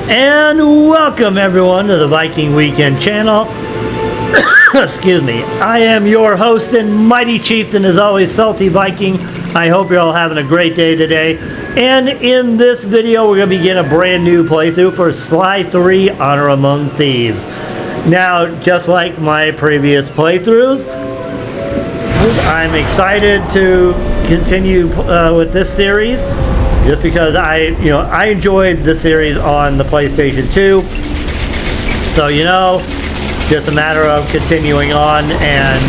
And welcome everyone to the Viking Weekend channel. Excuse me. I am your host and mighty chieftain, as always, Salty Viking. I hope you're all having a great day today. And in this video, we're going to begin a brand new playthrough for Sly 3 Honor Among Thieves. Now, just like my previous playthroughs, I'm excited to continue with this series. Just because I enjoyed the series on the PlayStation 2. So, just a matter of continuing on and,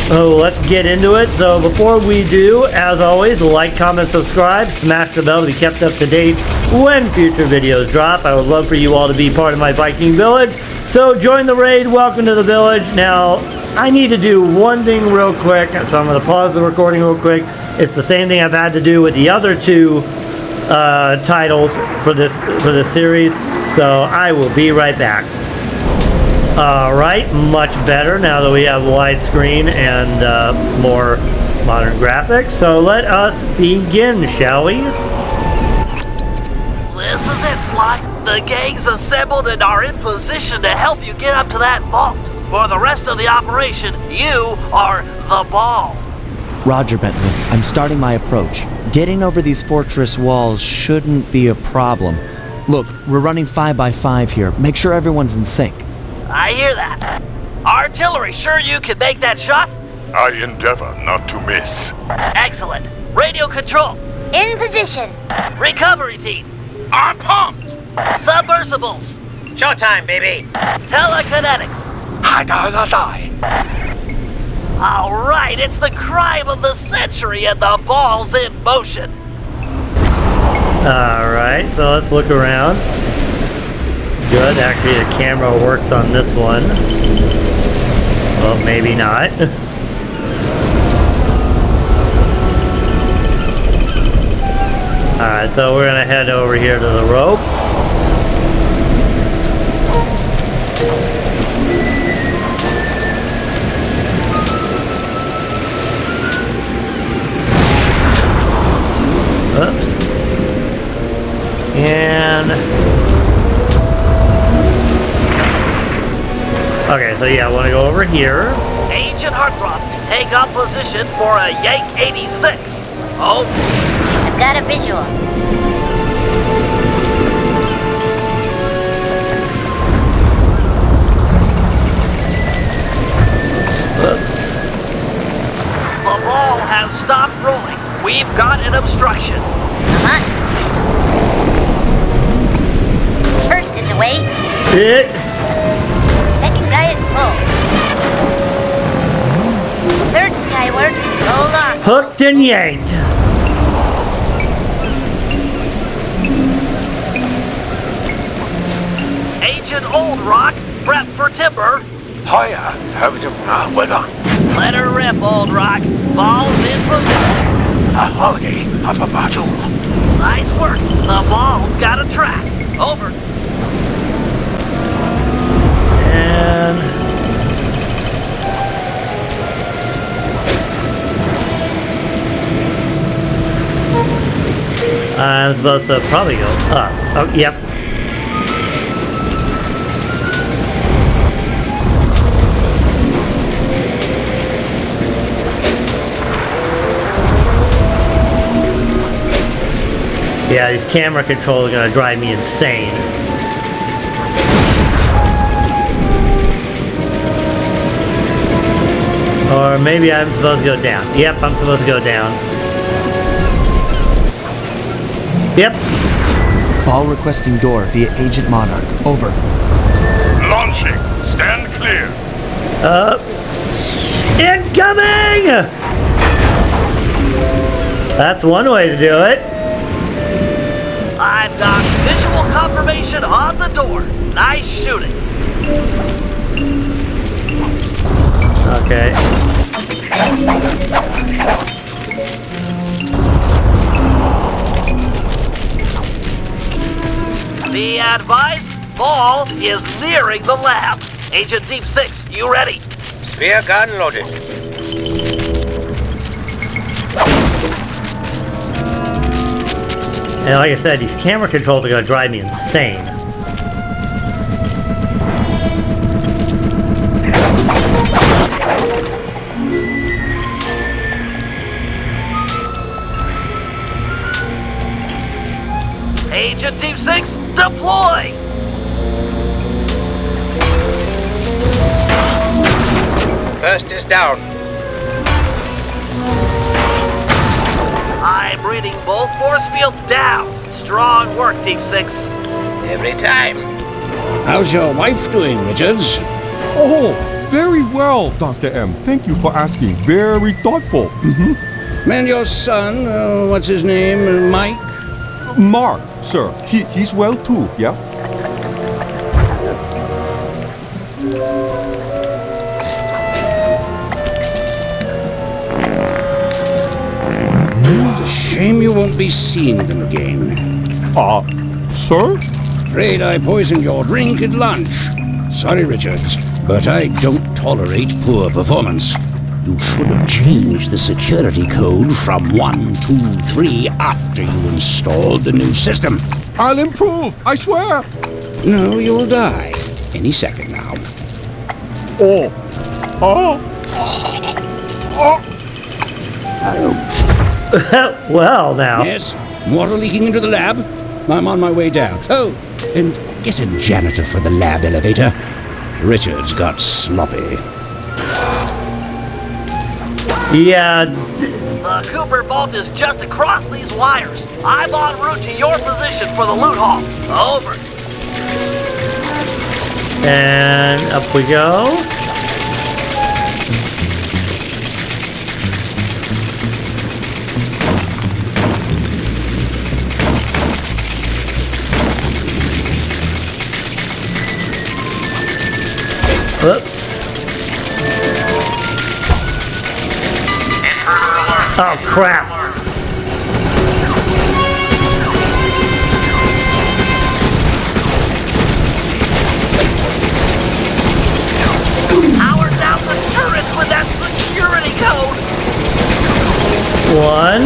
so let's get into it. So before we do, as always, like, comment, subscribe, smash the bell to be kept up to date when future videos drop. I would love for you all to be part of my Viking village. So join the raid, welcome to the village. Now, I need to do one thing real quick, so I'm going to pause the recording real quick. It's the same thing I've had to do with the other two titles for this series, so I will be right back. Alright, much better now that we have widescreen and more modern graphics. So let us begin, shall we? This is it, Sly. The gang's assembled and are in position to help you get up to that vault. For the rest of the operation, you are the ball. Roger, Bentley. I'm starting my approach. Getting over these fortress walls shouldn't be a problem. Look, we're running 5x5 here. Make sure everyone's in sync. I hear that. Artillery, sure you can make that shot? I endeavor not to miss. Excellent. Radio control. In position. Recovery team. I'm pumped! Submersibles. Showtime, baby. Telekinetics. All right, it's the crime of the century and the ball's in motion. All right, so let's look around. Good, actually the camera works on this one. Well, maybe not. All right, so we're gonna head over here to the rope. Oops. And okay, so yeah, I want to go over here. Agent Hartcroft, take up position for a Yank 86. Oh, I've got a visual. Oops. the ball has stopped rolling. We've got an obstruction. First is away. Second guy is full. Third skyward. Hold on. Hooked and yanked. Agent Old Rock, prep for timber. Hiya, have you weather? Let her rip, Old Rock. Ball's in position. A holiday of a battle. Nice work. The ball's got a track. Over. And I'm supposed to probably go up. Oh, yep. Yeah, these camera controls are gonna drive me insane. Or maybe I'm supposed to go down. Yep, I'm supposed to go down. Yep. Ball requesting door via Agent Monarch. Over. Launching. Stand clear. Incoming! That's one way to do it. I've got visual confirmation on the door. Nice shooting. Okay. Be advised, ball is nearing the lab. Agent Deep 6, you ready? Spear gun loaded. And like I said, these camera controls are gonna drive me insane. Agent Team 6, deploy! First is down. I'm reading both force fields down. Strong work, Team 6. Every time. How's your wife doing, Richards? Oh, very well, Dr. M. Thank you for asking. Very thoughtful. And your son, what's his name, Mike? Mark, sir. He's well too, yeah? It's a shame you won't be seeing them again. Sir? Afraid I poisoned your drink at lunch. Sorry, Richards, but I don't tolerate poor performance. You should have changed the security code from 1, 2, 3 after you installed the new system. I'll improve, I swear. No, you'll die. Any second now. Well, now. Yes, water leaking into the lab. I'm on my way down. Oh, and get a janitor for the lab elevator. Richards got sloppy. Yeah, The Cooper vault is just across these wires. I'm en route to your position for the loot haul. Over. and up we go. Whoops. Oh, crap. Power down the turrets with that security code. 1,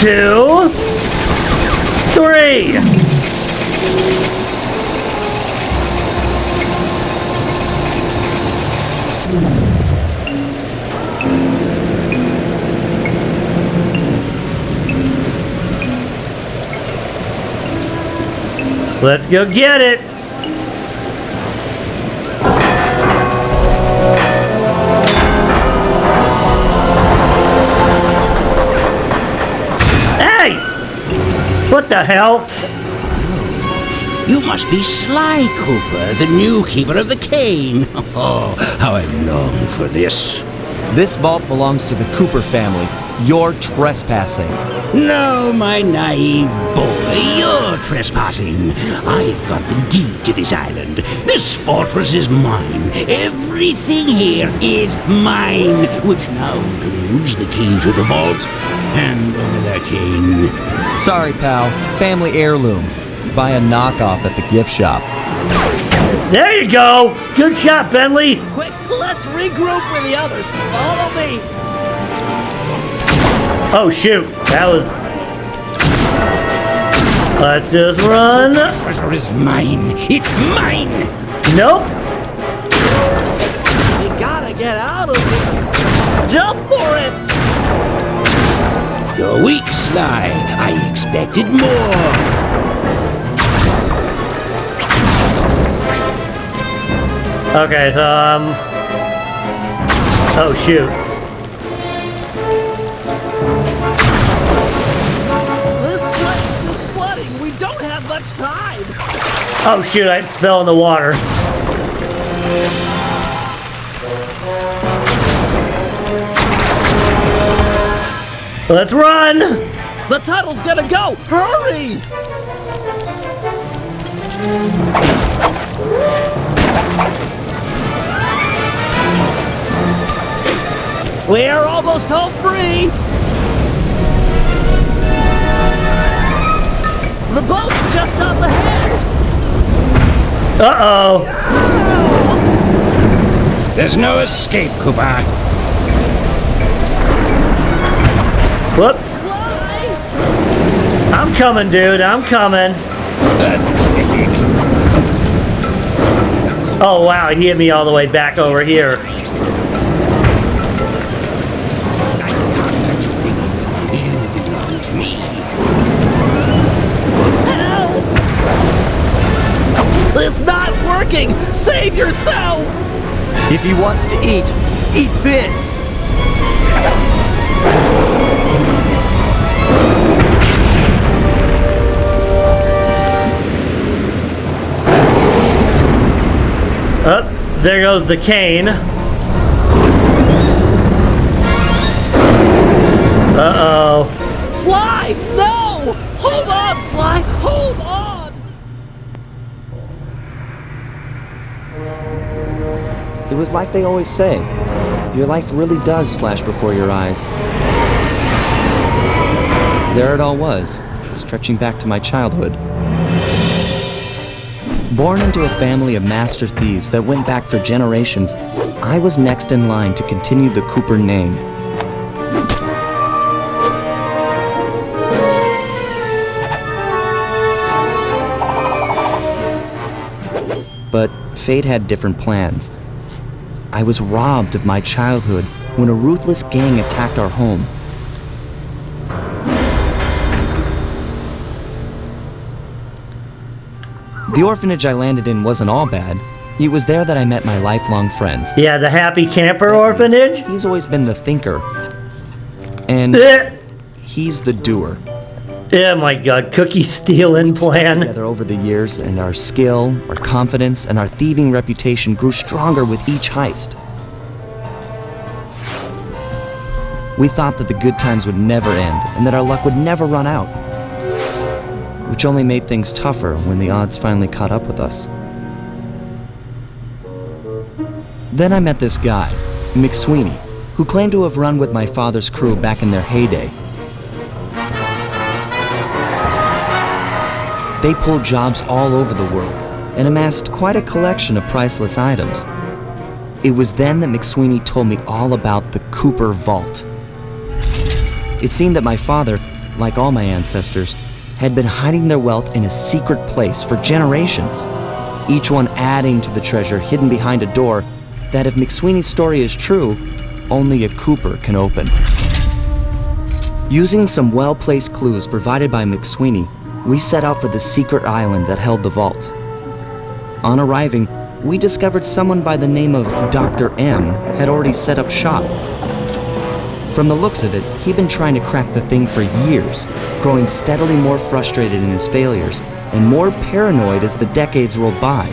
2, 3. Let's go get it. Hey! What the hell? You must be Sly Cooper, the new keeper of the cane. Oh, how I long for this. This vault belongs to the Cooper family. You're trespassing. No, my naive boy, you're trespassing. I've got the deed to this island. This fortress is mine. Everything here is mine, which now includes the key to the vault. Hand over that cane. Sorry, pal. Family heirloom. Buy a knockoff at the gift shop. There you go. Good shot, Bentley. Quick, let's regroup with the others. Follow me. Oh, shoot. That was... Let's just run. The treasure is mine. It's mine. Nope. You gotta get out of here. Jump for it. You're weak, Sly. I expected more. Okay, so, oh, shoot. This place is flooding. We don't have much time. Oh, shoot, I fell in the water. Let's run! The tunnel's gonna go. Hurry! We're almost home free. The boat's just up ahead. Uh-oh. There's no escape, Cooper. Whoops. Fly! I'm coming, dude. I'm coming. Oh, wow. He hit me all the way back over here. I can't let you leave. You belong to me. Help! It's not working! Save yourself! If he wants to eat this! Oh, there goes the cane. Uh-oh. Sly! No! Hold on, Sly! Hold on! It was like they always say, your life really does flash before your eyes. There it all was, stretching back to my childhood. Born into a family of master thieves that went back for generations, I was next in line to continue the Cooper name. But fate had different plans. I was robbed of my childhood when a ruthless gang attacked our home. The orphanage I landed in wasn't all bad. It was there that I met my lifelong friends. Yeah, the Happy Camper Orphanage. He's always been the thinker. And Eh. he's the doer. Oh my God, cookie stealing plan. Together over the years, and our skill, our confidence, and our thieving reputation grew stronger with each heist. We thought that the good times would never end, and that our luck would never run out. Which only made things tougher when the odds finally caught up with us. Then I met this guy, McSweeney, who claimed to have run with my father's crew back in their heyday. They pulled jobs all over the world and amassed quite a collection of priceless items. It was then that McSweeney told me all about the Cooper Vault. It seemed that my father, like all my ancestors, had been hiding their wealth in a secret place for generations, each one adding to the treasure hidden behind a door that, if McSweeney's story is true, only a Cooper can open. Using some well-placed clues provided by McSweeney, we set out for the secret island that held the vault. On arriving, we discovered someone by the name of Dr. M had already set up shop. From the looks of it, he'd been trying to crack the thing for years, growing steadily more frustrated in his failures and more paranoid as the decades rolled by.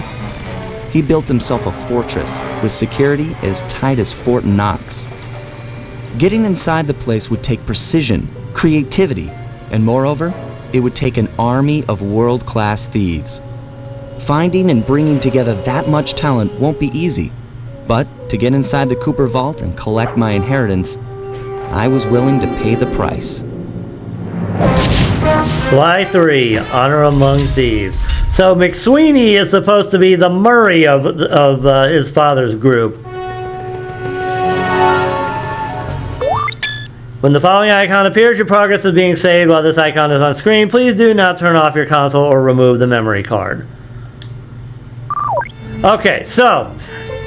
He built himself a fortress with security as tight as Fort Knox. Getting inside the place would take precision, creativity, and moreover, it would take an army of world-class thieves. Finding and bringing together that much talent won't be easy, but to get inside the Cooper Vault and collect my inheritance, I was willing to pay the price. Sly 3, Honor Among Thieves. So McSweeney is supposed to be the Murray of his father's group. When the following icon appears, your progress is being saved. While this icon is on screen, please do not turn off your console or remove the memory card. Okay, so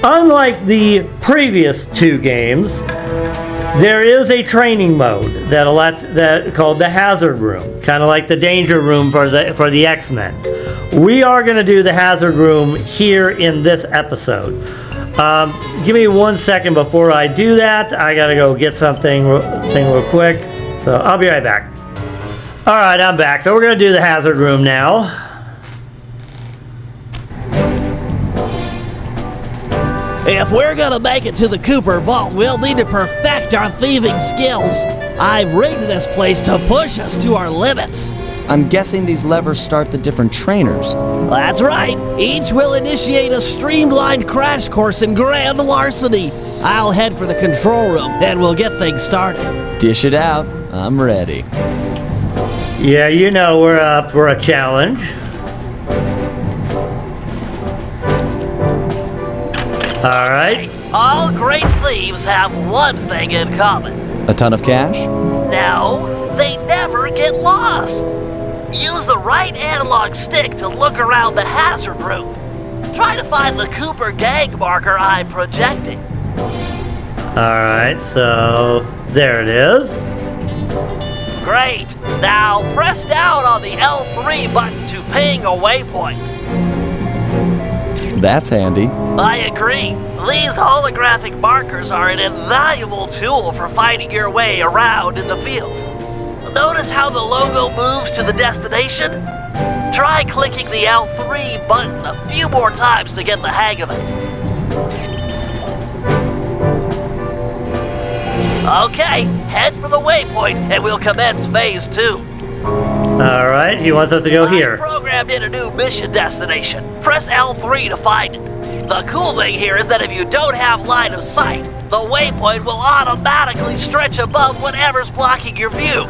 unlike the previous two games, there is a training mode that called the Hazard Room, kind of like the Danger Room for the X-Men. We are going to do the Hazard Room here in this episode. Give me 1 second before I do that. I gotta go get something real quick. So I'll be right back. All right, I'm back. So we're gonna do the Hazard Room now. If we're gonna make it to the Cooper Vault, we'll need to perfect our thieving skills. I've rigged this place to push us to our limits. I'm guessing these levers start the different trainers. That's right. Each will initiate a streamlined crash course in grand larceny. I'll head for the control room, and we'll get things started. Dish it out. I'm ready. Yeah, you know we're up for a challenge. All right. All great thieves have one thing in common. A ton of cash? No, they never get lost. Use the right analog stick to look around the hazard room. Try to find the Cooper gang marker I'm projecting. Alright, so there it is. Great. Now press down on the L3 button to ping a waypoint. That's handy. I agree. These holographic markers are an invaluable tool for finding your way around in the field. Notice how the logo moves to the destination? Try clicking the L3 button a few more times to get the hang of it. Okay, head for the waypoint and we'll commence phase 2. Alright, he wants us to go I here. programmed in a new mission destination. Press L3 to find it. The cool thing here is that if you don't have line of sight, the waypoint will automatically stretch above whatever's blocking your view.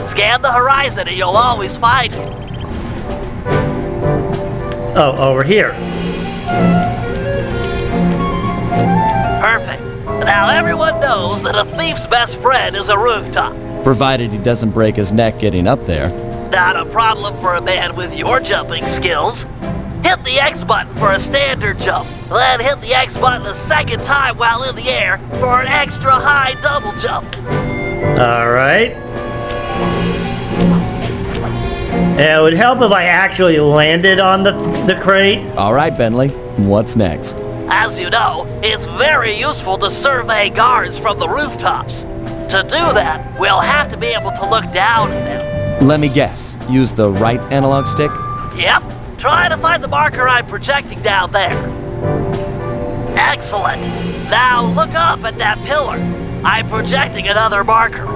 Scan the horizon and you'll always find it. Oh, over here. Perfect. Now everyone knows that a thief's best friend is a rooftop. Provided he doesn't break his neck getting up there. Not a problem for a man with your jumping skills. Hit the X button for a standard jump, then hit the X button a second time while in the air for an extra high double jump. Alright. It would help if I actually landed on the crate. All right, Bentley. What's next? As you know, it's very useful to survey guards from the rooftops. To do that, we'll have to be able to look down at them. Let me guess. Use the right analog stick? Yep. Try to find the marker I'm projecting down there. Excellent. Now look up at that pillar. I'm projecting another marker.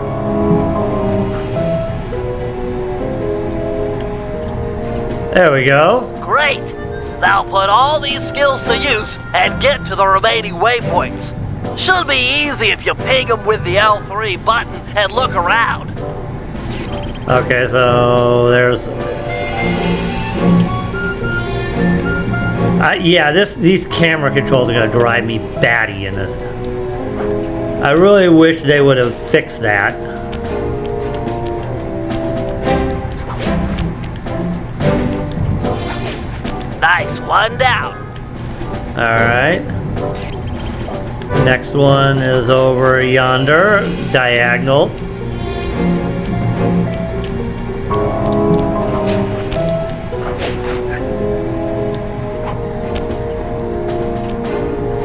There we go. Great. Now put all these skills to use and get to the remaining waypoints. Should be easy if you ping them with the L3 button and look around. Okay, so there's... yeah, these camera controls are gonna drive me batty in this. I really wish they would have fixed that. Nice, one down. Alright. Next one is over yonder, diagonal.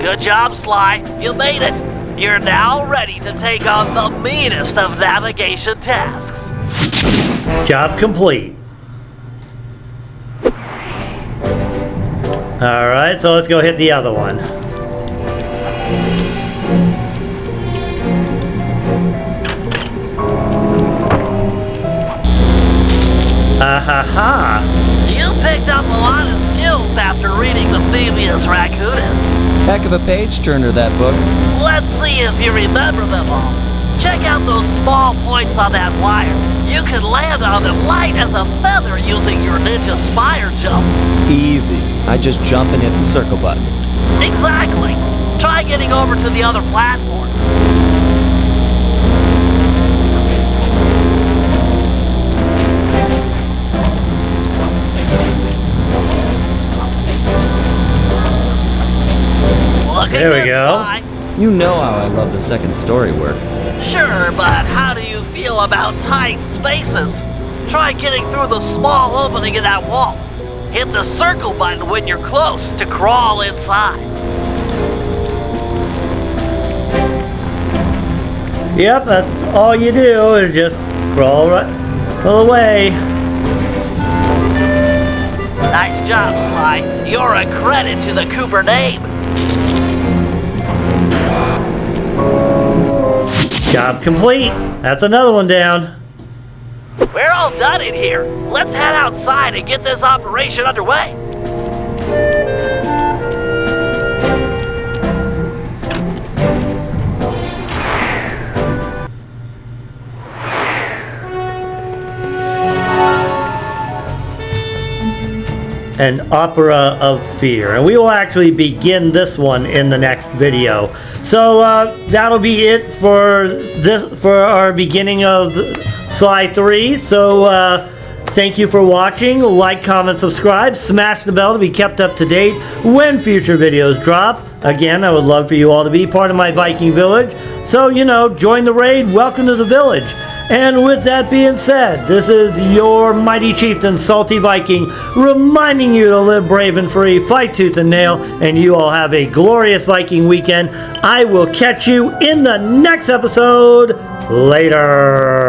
Good job, Sly. You made it. You're now ready to take on the meanest of navigation tasks. Job complete. Alright, so let's go hit the other one. Ha! You picked up a lot of skills after reading the Phoebius Raccoonus. Heck of a page turner, that book. Let's see if you remember them all. Check out those small points on that wire. You can land on them light as a feather using your Ninja Spire jump. Easy. I just jump and hit the circle button. Exactly. Try getting over to the other platform. There we go. You know how I love the second story work. Sure, but how do you feel about tight spaces? Try getting through the small opening in that wall. Hit the circle button when you're close to crawl inside. Yep, that's all you do is just crawl right away. Nice job, Sly. You're a credit to the Cooper name. Job complete. That's another one down. We're all done in here. Let's head outside and get this operation underway. An opera of fear, and we will actually begin this one in the next video. So that'll be it for our beginning of Sly 3. So Thank you for watching. Like, comment, subscribe. Smash the bell to be kept up to date when future videos drop. Again, I would love for you all to be part of my Viking village. So, join the raid. Welcome to the village. And with that being said, this is your mighty chieftain, Salty Viking, reminding you to live brave and free, fight tooth and nail, and you all have a glorious Viking weekend. I will catch you in the next episode. Later.